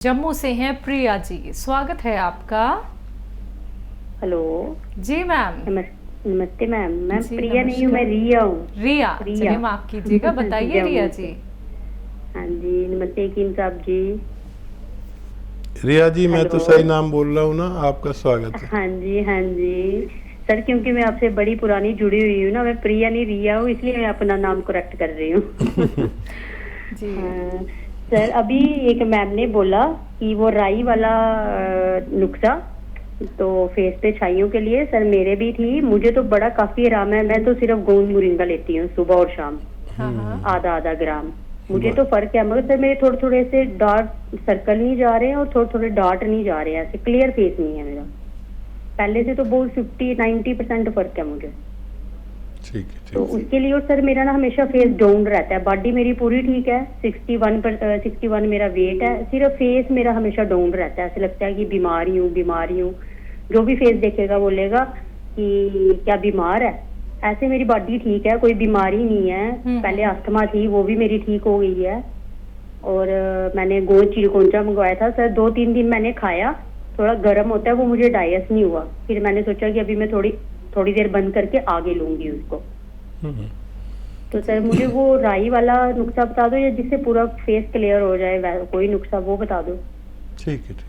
जम्मू से हैं प्रिया जी, स्वागत है आपका। हेलो जी मैम। नमस्ते मैम। मैं जी प्रिया नहीं हूँ, मैं नमस्कार। रिया हूँ। रिया, रिया चलिए माफ कीजिएगा, बताइए रिया जम्मू से। जी। हाँ जी, नमस्ते यकीन साहब जी। रिया जी, मैं तो हेलो। सही नाम बोल रहा हूँ ना? आपका स्वागत है। हाँ जी हाँ जी सर, क्योंकि मैं आपसे बड़ी पुरानी जुड़ी हुई हूँ ना, मैं प्रिया नहीं रिया हूँ, इसलिए मैं अपना नाम करेक्ट कर रही हूँ। जी हाँ सर, अभी एक मैम ने बोला कि वो राई वाला नुस्खा तो फेस पे छाइयों के लिए सर मेरे भी थी, मुझे तो बड़ा काफी आराम है। मैं तो सिर्फ गोंद मोरिंगा लेती हूँ सुबह और शाम, हाँ हाँ। आधा आधा ग्राम। मुझे वाह। तो फर्क है, मगर सर मेरे थोड़े थोड़े से डार्क सर्कल नहीं जा रहे हैं और थोड़े थोड़े डार्ट नहीं जा रहे हैं, ऐसे क्लियर फेस नहीं है मेरा। पहले से तो बहुत 50-90% फर्क है मुझे। ठीक है, तो ठीक। उसके लिए और सर मेरा ना हमेशा फेस डाउन रहता है। बॉडी मेरी पूरी ठीक है, 61 मेरा वेट है, सिर्फ फेस मेरा हमेशा डाउन रहता है। ऐसे लगता है कि बीमारी हूँ बीमारी हूँ। जो भी फेस देखेगा बोलेगा कि क्या बीमार है। ऐसे मेरी बॉडी ठीक है, कोई बीमारी नहीं है। पहले अस्थमा थी, वो भी मेरी ठीक हो गई है। और मैंने गोंद चिरकोंचा मंगवाया था सर, 2-3 दिन मैंने खाया। थोड़ा गर्म होता है वो, मुझे डाइजेस्ट नहीं हुआ। फिर मैंने सोचा कि अभी मैं थोड़ी देर बंद करके आगे लूंगी उसको। तो सर मुझे वो राई वाला नुस्खा बता दो, या जिससे पूरा फेस क्लियर हो जाए, कोई नुस्खा वो बता दो। ठीक है, ठीक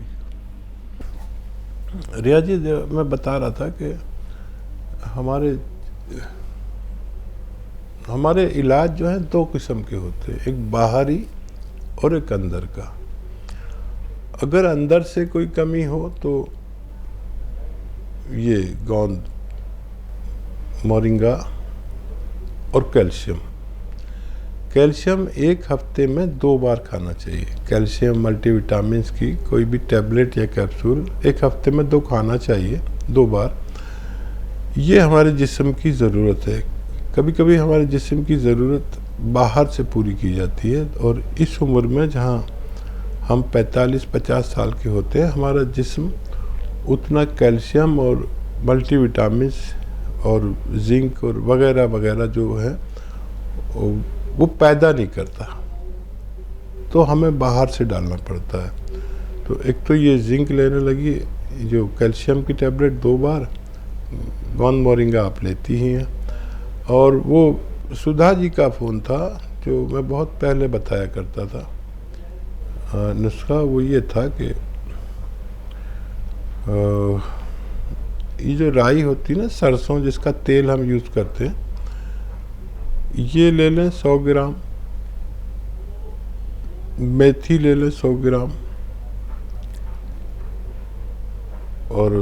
है। रिया जी, मैं बता रहा था कि हमारे इलाज जो है 2 किस्म के होते हैं, एक बाहरी और एक अंदर का। अगर अंदर से कोई कमी हो तो ये गोंद मोरिंगा और कैल्शियम 1 हफ्ते में 2 बार खाना चाहिए। कैल्शियम मल्टीविटामिन्स की कोई भी टैबलेट या कैप्सूल 1 हफ्ते में 2 खाना चाहिए, 2 बार। ये हमारे जिस्म की ज़रूरत है। कभी कभी हमारे जिस्म की ज़रूरत बाहर से पूरी की जाती है, और इस उम्र में जहाँ हम 45-50 साल के होते हैं, हमारा जिस्म उतना कैल्शियम और मल्टीविटामिन्स और जिंक और वगैरह वगैरह जो है वो पैदा नहीं करता, तो हमें बाहर से डालना पड़ता है। तो एक तो ये जिंक लेने लगी, जो कैल्शियम की टैबलेट 2 बार, गोंद मोरिंगा आप लेती ही हैं। और वो सुधा जी का फ़ोन था जो मैं बहुत पहले बताया करता था नुस्खा, वो ये था कि ये जो राई होती है ना, सरसों जिसका तेल हम यूज़ करते हैं, ये ले लें 100 ग्राम। मेथी ले लें 100 ग्राम। और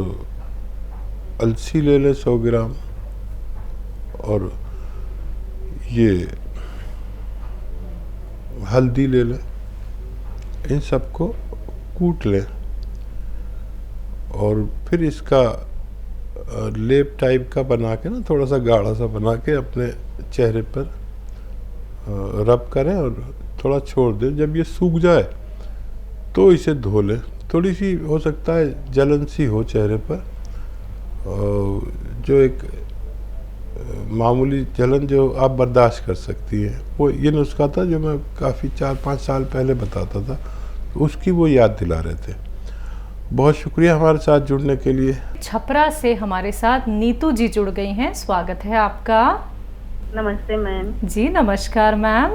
अलसी ले लें 100 ग्राम। और ये हल्दी ले लें। इन सबको कूट लें और फिर इसका लेप टाइप का बना के ना, थोड़ा सा गाढ़ा सा बना के अपने चेहरे पर रब करें और थोड़ा छोड़ दें। जब ये सूख जाए तो इसे धो लें। थोड़ी सी हो सकता है जलन सी हो चेहरे पर, जो एक मामूली जलन जो आप बर्दाश्त कर सकती हैं, वो ये नुस्खा था जो मैं काफ़ी 4-5 साल पहले बताता था, तो उसकी वो याद दिला रहे थे। बहुत शुक्रिया हमारे साथ जुड़ने के लिए। छपरा से हमारे साथ नीतू जी जुड़ गई हैं, स्वागत है आपका। नमस्ते मैम। जी नमस्कार मैम।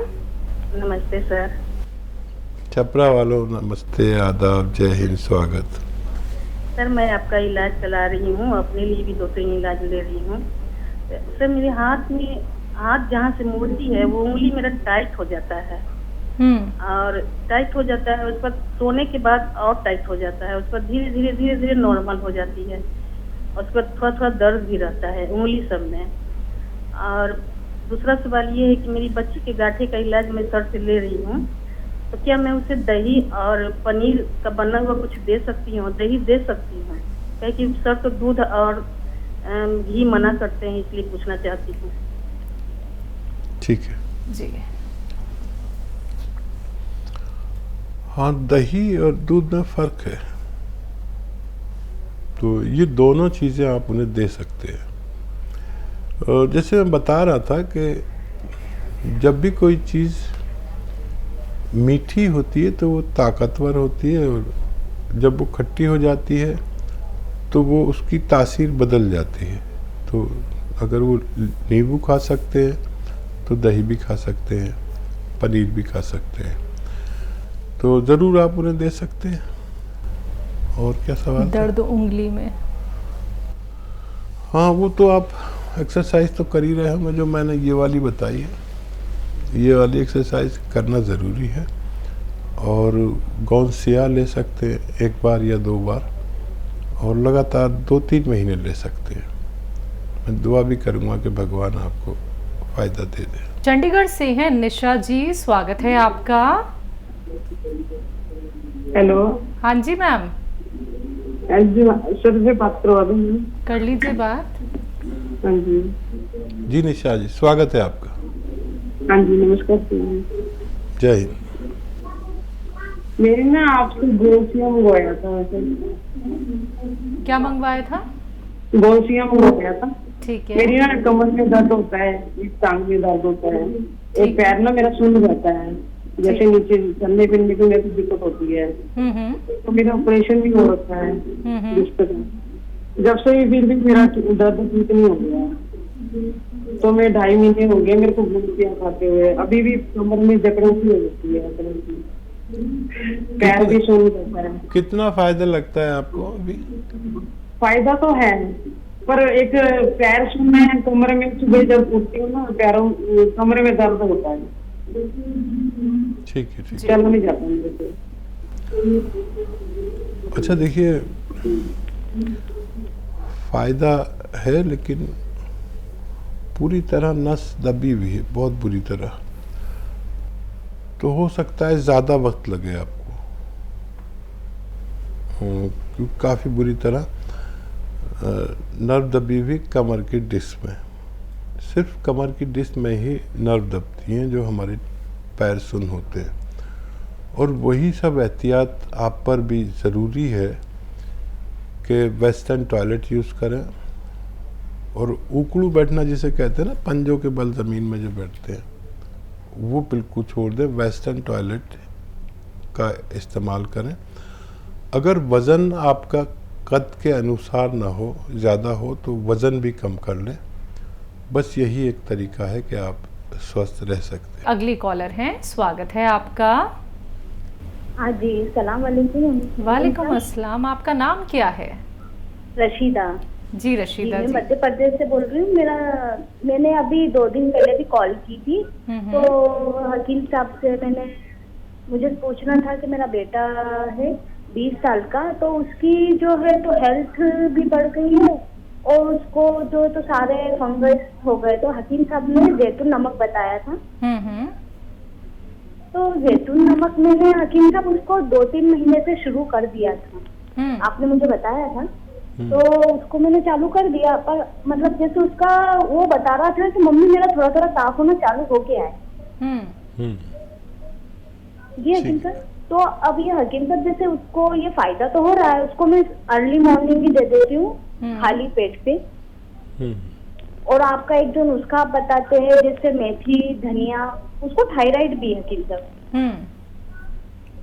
नमस्ते सर। छपरा वालों नमस्ते, आदाब, जय हिंद, स्वागत। सर मैं आपका इलाज चला रही हूँ, अपने लिए भी 2-3 इलाज ले रही हूँ। सर मेरे हाथ जहाँ से मुड़ती है वो उंगली मेरा टाइट हो जाता है, और टाइट हो जाता है, उस पर सोने के बाद और टाइट हो जाता है, उस पर धीरे धीरे नॉर्मल हो जाती है, उस पर थोड़ा थोड़ा दर्द भी रहता है उंगली सब में। और दूसरा सवाल ये है कि मेरी बच्ची के गांठे का इलाज मैं सर से ले रही हूँ, तो क्या मैं उसे दही और पनीर का बना हुआ कुछ दे सकती हूँ? दही दे सकती हूँ क्योंकि सर तो दूध और घी मना करते हैं, इसलिए पूछना चाहती हूँ। ठीक है जी। हाँ, दही और दूध में फ़र्क है, तो ये दोनों चीज़ें आप उन्हें दे सकते हैं। जैसे मैं बता रहा था कि जब भी कोई चीज़ मीठी होती है तो वो ताकतवर होती है, और जब वो खट्टी हो जाती है तो वो उसकी तासीर बदल जाती है। तो अगर वो नींबू खा सकते हैं तो दही भी खा सकते हैं, पनीर भी खा सकते हैं। तो ज़रूर आप उन्हें दे सकते हैं। और क्या सवाल था? दर्द उंगली में। हाँ, वो तो आप एक्सरसाइज तो कर ही रहे होंगे, जो मैंने ये वाली बताई है। ये वाली एक्सरसाइज करना ज़रूरी है। और गौनसिया ले सकते हैं 1 बार या 2 बार, और लगातार 2-3 महीने ले सकते हैं। मैं दुआ भी करूँगा कि भगवान आपको फ़ायदा दे दे। चंडीगढ़ से हैं निशा जी, स्वागत है आपका। हेलो। हाँ जी मैम, सर से बात करवा दूँ? कर लीजिए बात। हाँ जी। जी निशा जी, स्वागत है आपका। हाँ जी, नमस्कार सर। जय हिंद। मेरे ना आपसे गोसिया मंगवाया था सर। क्या मंगवाया था? गोसिया मंगवाया था। ठीक है। मेरी ना कमर में दर्द होता है, एक टांग में दर्द होता है, एक पैर ना मेरा सुन जाता है, जैसे नीचे चलने फिरने की मेरे को दिक्कत होती है। तो मेरा ऑपरेशन भी हो रखा है डिस्क का। जब से फिर भी मेरा दर्द ठीक नहीं हो गया। तो मैं 2.5 महीने हो गए मेरे को गोसिया खाते हुए। अभी भी कमर में जकड़न सी हो जाती है, पैर भी सुन जाता है। कितना फ़ायदा लगता है आपको अभी? फायदा तो है, पर एक पैर सुनना है कमरे में। सुबह जब उठती हूँ ना, पैरों कमरे में दर्द होता है। ठीक है, ठीक है। चल नहीं जाता मेरे से। अच्छा देखिए, फ़ायदा है लेकिन पूरी तरह नस दबी हुई है, बहुत बुरी तरह। तो हो सकता है ज़्यादा वक्त लगे आपको, क्योंकि काफ़ी बुरी तरह नर्व दबी हुई कमर की डिस्क में। सिर्फ कमर की डिस्क में ही नर्व दबती हैं जो हमारे पैर सुन होते हैं। और वही सब एहतियात आप पर भी ज़रूरी है कि वेस्टर्न टॉयलेट यूज़ करें, और उकड़ू बैठना जिसे कहते हैं ना, पंजों के बल ज़मीन में जो बैठते हैं, वो बिल्कुल छोड़ दें। वेस्टर्न टॉयलेट का इस्तेमाल करें। अगर वज़न आपका कद के अनुसार ना हो, ज़्यादा हो, तो वज़न भी कम कर लें। बस यही एक तरीका है कि आप स्वस्थ रह सकते हैं। अगली कॉलर हैं, स्वागत है आपका। हाँ जी, सलाम वालेकुम। वालेकुम अस्सलाम। आपका नाम क्या है? रशीदा जी रशीदा मैं जी। मध्य प्रदेश से बोल रही हूँ। मैंने अभी 2 दिन पहले भी कॉल की थी। तो हकीम साहब से मुझे पूछना था कि मेरा बेटा है 20 साल का, तो उसकी जो है तो हेल्थ भी बढ़ गई है, और उसको जो तो सारे फंगस हो गए। तो हकीम साहब ने जैतून नमक बताया था। तो जैतून नमक मैंने हकीम साहब उसको 2-3 महीने से शुरू कर दिया था, आपने मुझे बताया था। तो उसको मैंने चालू कर दिया, पर मतलब जैसे उसका वो बता रहा था कि मम्मी मेरा थोड़ा थोड़ा साफ होना चालू हो गया है। ये हकीम साहब, तो अब ये हकीम साहब जैसे उसको ये फायदा तो हो रहा है, उसको मैं अर्ली मॉर्निंग भी दे देती हूँ खाली पेट पे। और आपका एक जो नुस्खा आप बताते हैं जैसे मेथी धनिया, उसको थायराइड भी है हकीम साहब।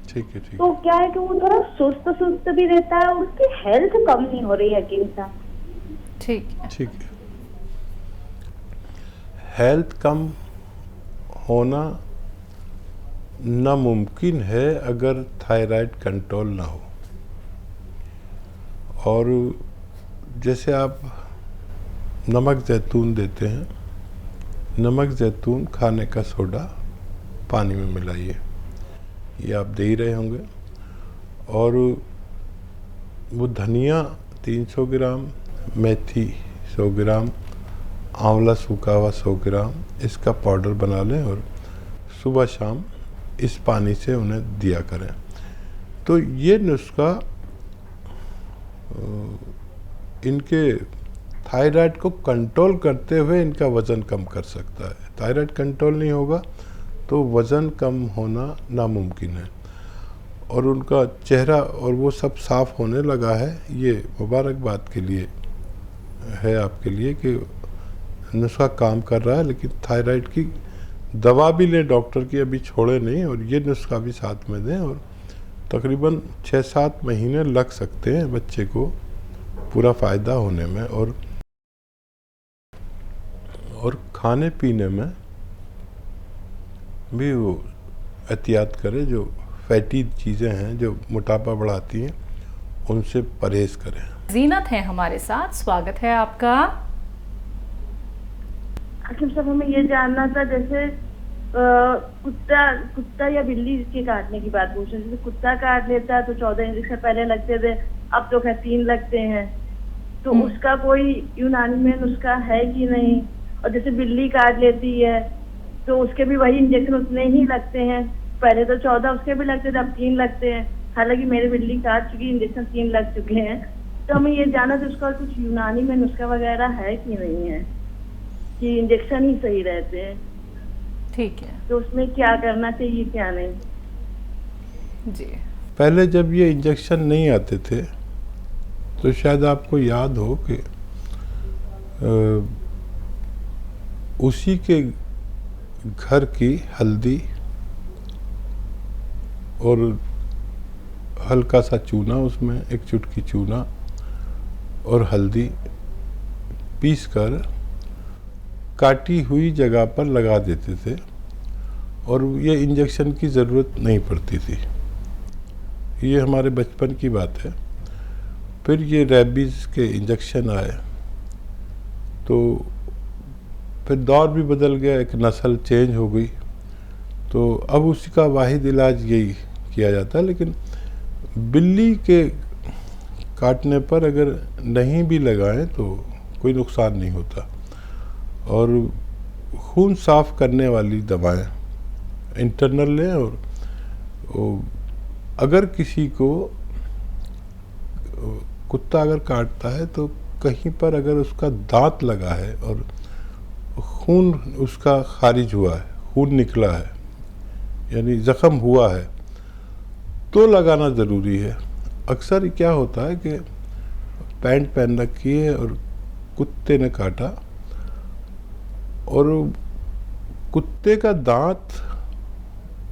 ठीक है, ठीक। तो क्या है कि वो थोड़ा सुस्त सुस्त भी रहता है, और उसकी हेल्थ कम नहीं हो रही है हकीम साहब। ठीक है, ठीक है। हेल्थ कम होना नामुमकिन है अगर थायराइड कंट्रोल ना हो। और जैसे आप नमक जैतून देते हैं, नमक जैतून खाने का सोडा पानी में मिलाइए, ये आप दे ही रहे होंगे। और वो धनिया 300 ग्राम, मेथी 100 ग्राम, आंवला सूखा हुआ 100 ग्राम, इसका पाउडर बना लें और सुबह शाम इस पानी से उन्हें दिया करें। तो ये नुस्खा इनके थायराइड को कंट्रोल करते हुए इनका वज़न कम कर सकता है। थायराइड कंट्रोल नहीं होगा तो वज़न कम होना नामुमकिन है। और उनका चेहरा और वो सब साफ होने लगा है, ये मुबारकबाद के लिए है आपके लिए कि नुस्खा काम कर रहा है। लेकिन थायराइड की दवा भी लें डॉक्टर की, अभी छोड़े नहीं, और ये नुस्खा भी साथ में दें। और तकरीबन 6-7 महीने लग सकते हैं बच्चे को पूरा फ़ायदा होने में। और खाने पीने में भी वो एहतियात करें, जो फैटी चीज़ें हैं जो मोटापा बढ़ाती हैं उनसे परहेज़ करें। जीनत है हमारे साथ, स्वागत है आपका। हाकिम साहब, हमें ये जानना था, जैसे कुत्ता या बिल्ली के काटने की बात पूछ रहे हैं। जैसे कुत्ता काट लेता है तो 14 इंजेक्शन पहले लगते थे, अब तो खैर 3 लगते हैं, तो उसका कोई यूनानी में नुस्खा है कि नहीं? और जैसे बिल्ली काट लेती है तो उसके भी वही इंजेक्शन उतने ही लगते हैं, पहले तो 14 उसके भी लगते थे, अब 3 लगते हैं। हालांकि मेरे बिल्ली काट चुकी, इंजेक्शन 3 लग चुके हैं। तो हमें ये जानना था उसका कुछ यूनानी में नुस्खा वगैरह है कि नहीं है, कि इंजेक्शन ही सही रहते हैं? ठीक है, तो उसमें क्या करना चाहिए क्या नहीं? जी। पहले जब ये इंजेक्शन नहीं आते थे तो शायद आपको याद हो कि उसी के घर की हल्दी और हल्का सा चूना, उसमें एक चुटकी चूना और हल्दी पीस कर काटी हुई जगह पर लगा देते थे, और ये इंजेक्शन की ज़रूरत नहीं पड़ती थी। ये हमारे बचपन की बात है। फिर ये रेबीज़ के इंजेक्शन आए तो फिर दौर भी बदल गया, एक नस्ल चेंज हो गई, तो अब उसी का वाहिद इलाज यही किया जाता है। लेकिन बिल्ली के काटने पर अगर नहीं भी लगाएं तो कोई नुकसान नहीं होता। और खून साफ़ करने वाली दवाएं इंटरनल लें, और अगर किसी को कुत्ता अगर काटता है तो कहीं पर अगर उसका दांत लगा है और खून उसका खारिज हुआ है, खून निकला है, यानी ज़ख़म हुआ है, तो लगाना ज़रूरी है। अक्सर क्या होता है कि पैंट पहन रखी है और कुत्ते ने काटा, और कुत्ते का दांत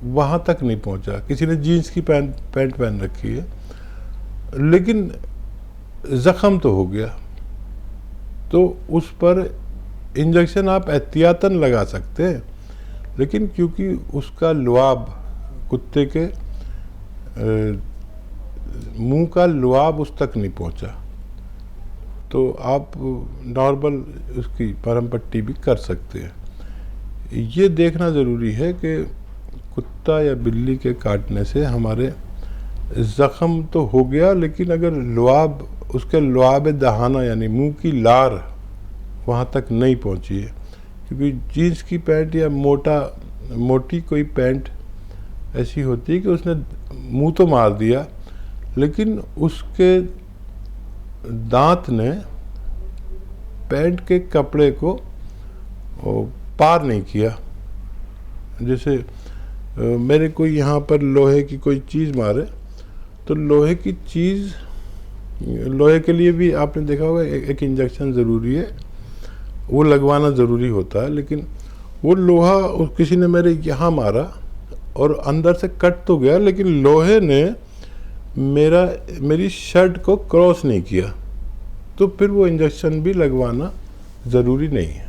वहाँ तक नहीं पहुँचा। किसी ने जीन्स की पैंट पहन रखी है, लेकिन ज़ख़म तो हो गया, तो उस पर इंजेक्शन आप एहतियातन लगा सकते हैं। लेकिन क्योंकि उसका लुआब, कुत्ते के मुंह का लुआब उस तक नहीं पहुंचा, तो आप नॉर्मल उसकी परम पट्टी भी कर सकते हैं। ये देखना ज़रूरी है कि कुत्ता या बिल्ली के काटने से हमारे ज़ख़म तो हो गया, लेकिन अगर लुआब, उसके लुआब दहाना यानी मुंह की लार वहाँ तक नहीं पहुँची है। क्योंकि जीन्स की पैंट या मोटी कोई पैंट ऐसी होती है कि उसने मुंह तो मार दिया, लेकिन उसके दांत ने पैंट के कपड़े को पार नहीं किया। जैसे मेरे कोई यहाँ पर लोहे की कोई चीज़ मारे, तो लोहे की चीज़, लोहे के लिए भी आपने देखा होगा एक इंजेक्शन ज़रूरी है, वो लगवाना ज़रूरी होता है। लेकिन वो लोहा किसी ने मेरे यहाँ मारा और अंदर से कट तो गया, लेकिन लोहे ने मेरी शर्ट को क्रॉस नहीं किया, तो फिर वो इंजेक्शन भी लगवाना ज़रूरी नहीं है।